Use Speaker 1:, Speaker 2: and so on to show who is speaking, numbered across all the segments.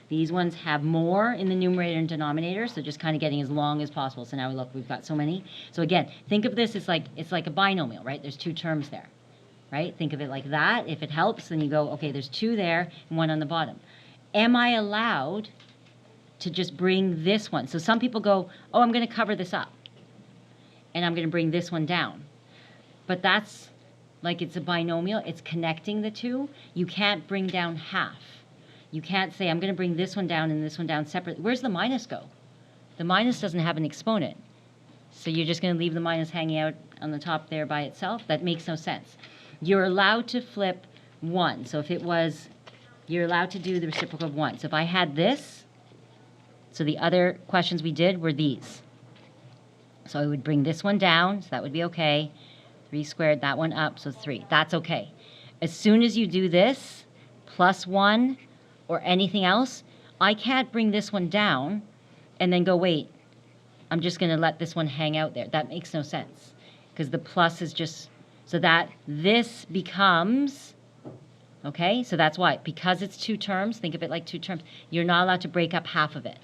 Speaker 1: These ones have more in the numerator and denominator, so just kind of getting as long as possible. So now look, we've got so many. So again, think of this as it's like a binomial, right? There's two terms there, right? Think of it like that. If it helps, then you go, okay, there's two there and one on the bottom. Am I allowed to just bring this one? So some people go, oh, I'm going to cover this up, and I'm going to bring this one down. But that's like it's a binomial. It's connecting the two. You can't bring down half. You can't say, I'm going to bring this one down and this one down separately. Where's the minus go? The minus doesn't have an exponent. So you're just going to leave the minus hanging out on the top there by itself? That makes no sense. You're allowed to flip 1. So if it was, you're allowed to do the reciprocal of 1. So if I had this, so the other questions we did were these. So I would bring this one down, so that would be okay. 3 squared, that one up, so 3. That's okay. As soon as you do this, plus 1, or anything else, I can't bring this one down and then go, wait, I'm just going to let this one hang out there. That makes no sense because the plus is just, so that this becomes, okay, so that's why, because it's two terms, think of it like two terms, you're not allowed to break up half of it,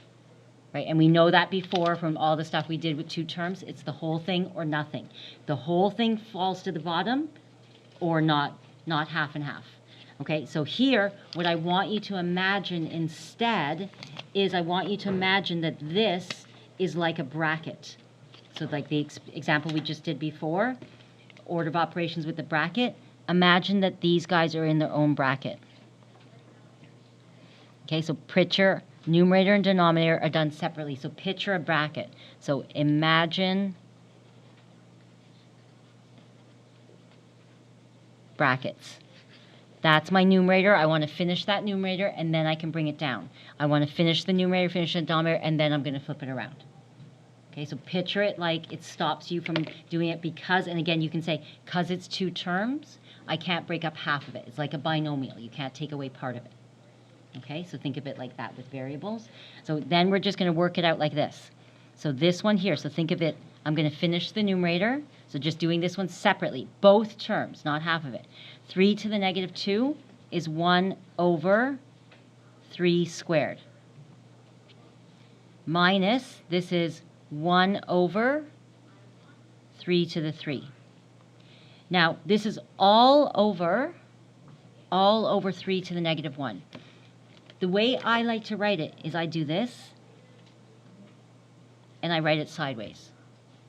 Speaker 1: right? And we know that before from all the stuff we did with two terms, it's the whole thing or nothing. The whole thing falls to the bottom or not half and half. Okay, so here, what I want you to imagine instead is I want you to imagine that this is like a bracket. So like the example we just did before, order of operations with the bracket, imagine that these guys are in their own bracket. Okay, so picture, numerator and denominator are done separately. So picture a bracket. So imagine brackets. That's my numerator. I want to finish that numerator, and then I can bring it down. I want to finish the numerator, finish the denominator, and then I'm going to flip it around. Okay, so picture it like it stops you from doing it because, and again, you can say, because it's two terms, I can't break up half of it. It's like a binomial. You can't take away part of it. Okay, so think of it like that with variables. So then we're just going to work it out like this. So this one here, so think of it, I'm going to finish the numerator. So just doing this one separately, both terms, not half of it. 3 to the negative 2 is 1 over 3 squared. Minus, this is 1 over 3 to the 3. Now, this is all over 3 to the negative 1. The way I like to write it is I do this, and I write it sideways.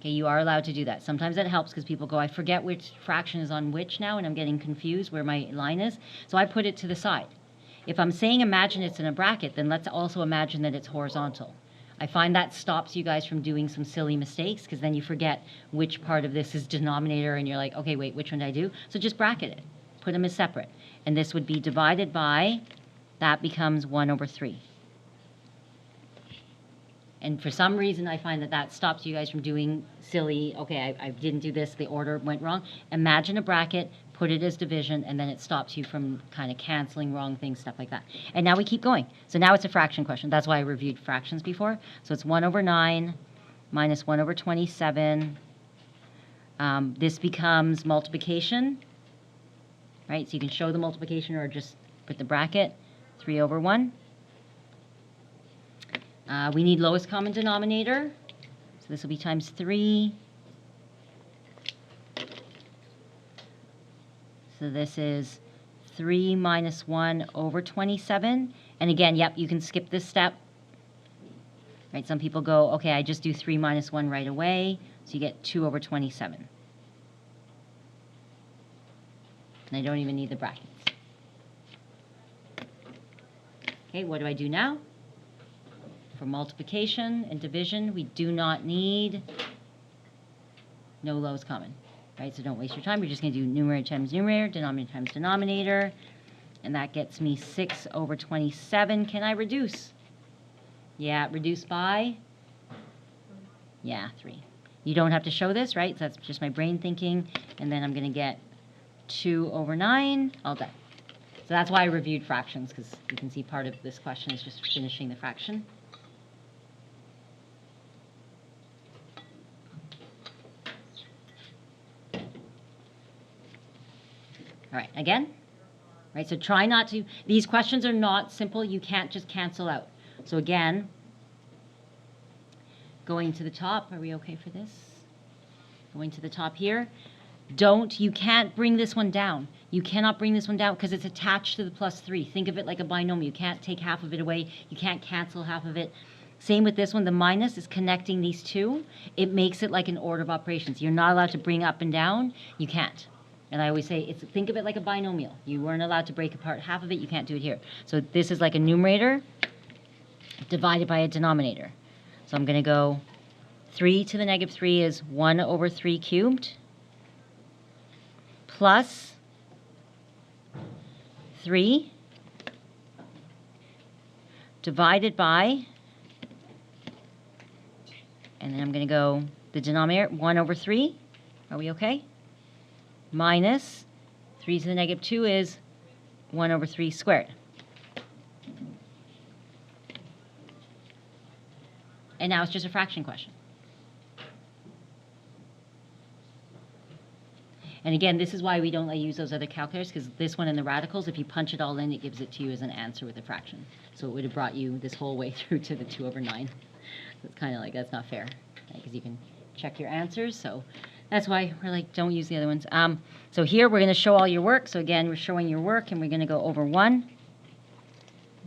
Speaker 1: Okay, you are allowed to do that. Sometimes that helps because people go, I forget which fraction is on which now, and I'm getting confused where my line is. So I put it to the side. If I'm saying imagine it's in a bracket, then let's also imagine that it's horizontal. I find that stops you guys from doing some silly mistakes because then you forget which part of this is denominator and you're like, okay, wait, which one did I do? So just bracket it. Put them as separate. And this would be divided by, that becomes 1 over 3. And for some reason, I find that that stops you guys from doing silly, okay, I didn't do this, the order went wrong. Imagine a bracket, put it as division, and then it stops you from kind of canceling wrong things, stuff like that. And now we keep going. So now it's a fraction question. That's why I reviewed fractions before. So it's 1 over 9 minus 1 over 27. This becomes multiplication, right? So you can show the multiplication or just put the bracket, 3 over 1. We need lowest common denominator, so this will be times 3. So this is 3 minus 1 over 27. And again, yep, you can skip this step. Right? Some people go, okay, I just do 3 minus 1 right away, so you get 2 over 27. And I don't even need the brackets. Okay, what do I do now? For multiplication and division, we do not need no lowest common, right? So don't waste your time. We're just going to do numerator times numerator, denominator times denominator, and that gets me 6 over 27. Can I reduce? Yeah, reduce by? Yeah, 3. You don't have to show this, right? So that's just my brain thinking, and then I'm going to get 2 over 9, all done. So that's why I reviewed fractions, because you can see part of this question is just finishing the fraction. All right, again, right? So try not to, these questions are not simple. You can't just cancel out. So again, going to the top, are we okay for this? Going to the top here. You can't bring this one down. You cannot bring this one down because it's attached to the +3. Think of it like a binomial. You can't take half of it away. You can't cancel half of it. Same with this one. The minus is connecting these two. It makes it like an order of operations. You're not allowed to bring up and down. You can't. And I always say, think of it like a binomial. You weren't allowed to break apart half of it. You can't do it here. So this is like a numerator divided by a denominator. So I'm going to go 3 to the -3 is 1 over 3 cubed plus 3 divided by, and then I'm going to go the denominator, 1 over 3. Are we okay? Minus 3 to the -2 is 1 over 3 squared. And now it's just a fraction question. And again, this is why we don't use those other calculators, because this one in the radicals, if you punch it all in, it gives it to you as an answer with a fraction. So it would have brought you this whole way through to the 2 over 9. So it's kind of like, that's not fair, because you can check your answers. So that's why we're like, don't use the other ones. So here we're going to show all your work. So again, we're showing your work, and we're going to go over 1.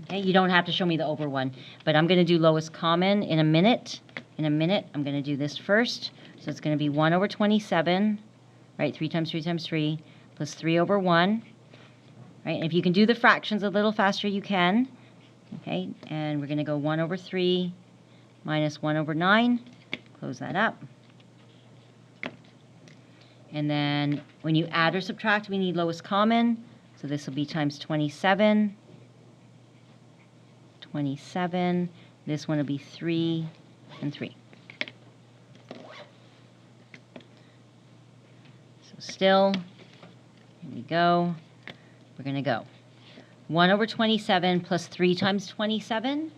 Speaker 1: Okay, you don't have to show me the over 1, but I'm going to do lowest common in a minute. In a minute, I'm going to do this first. So it's going to be 1 over 27. Right, 3 times 3 times 3, plus 3 over 1. Right, and if you can do the fractions a little faster, you can. Okay, and we're going to go 1 over 3 minus 1 over 9. Close that up. And then when you add or subtract, we need lowest common. So this will be times 27. 27. This one will be 3 and 3. Still, here we go. We're going to go 1 over 27 plus 3 times 27.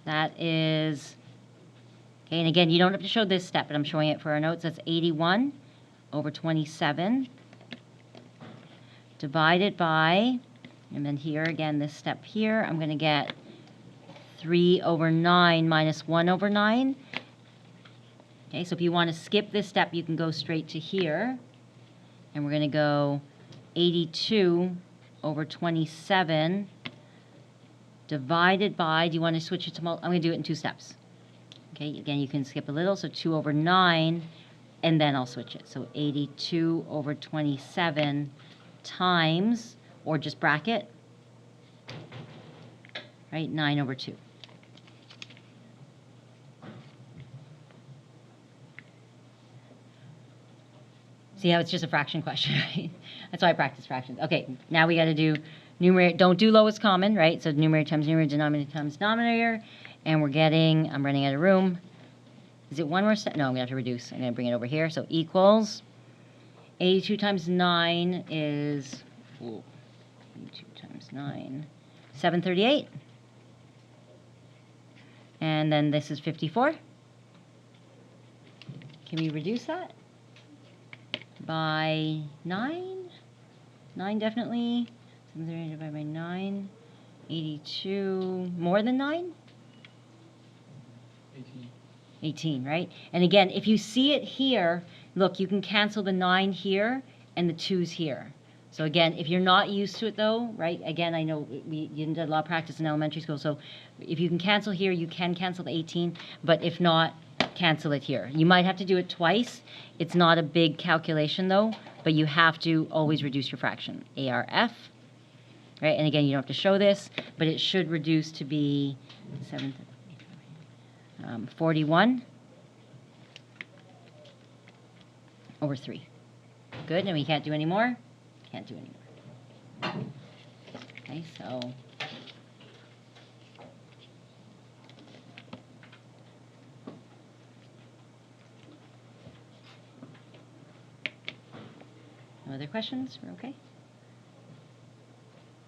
Speaker 1: That is, okay, and again, you don't have to show this step, but I'm showing it for our notes. That's 81 over 27 divided by, and then here again, this step here, I'm going to get 3 over 9 minus 1 over 9. Okay, so if you want to skip this step, you can go straight to here. And we're going to go 82 over 27 divided by, do you want to switch it to I'm going to do it in 2 steps. Okay, again, you can skip a little. So 2 over 9, and then I'll switch it. So 82 over 27 times, or just bracket, right, 9 over 2. See how it's just a fraction question, right? That's why I practice fractions. Okay, now we got to do numerator. Don't do lowest common, right? So numerator times numerator, denominator times denominator. And we're getting, I'm running out of room. Is it one more step? No, I'm going to have to reduce. I'm going to bring it over here. So equals 82 times 9 is, 82 times 9, 738. And then this is 54. Can we reduce that? By 9? 9 definitely. 738 divided by 9. 82. More than 9?
Speaker 2: 18.
Speaker 1: 18, right? And again, if you see it here, look, you can cancel the 9 here and the 2's here. So again, if you're not used to it though, right? Again, I know you did a lot of practice in elementary school, so if you can cancel here, you can cancel the 18, but if not, cancel it here. You might have to do it twice. It's not a big calculation though, but you have to always reduce your fraction. ARF, right? And again, you don't have to show this, but it should reduce to be 41 over 3. Good, and we can't do any more? Can't do any more. Okay, so no other questions? We're okay?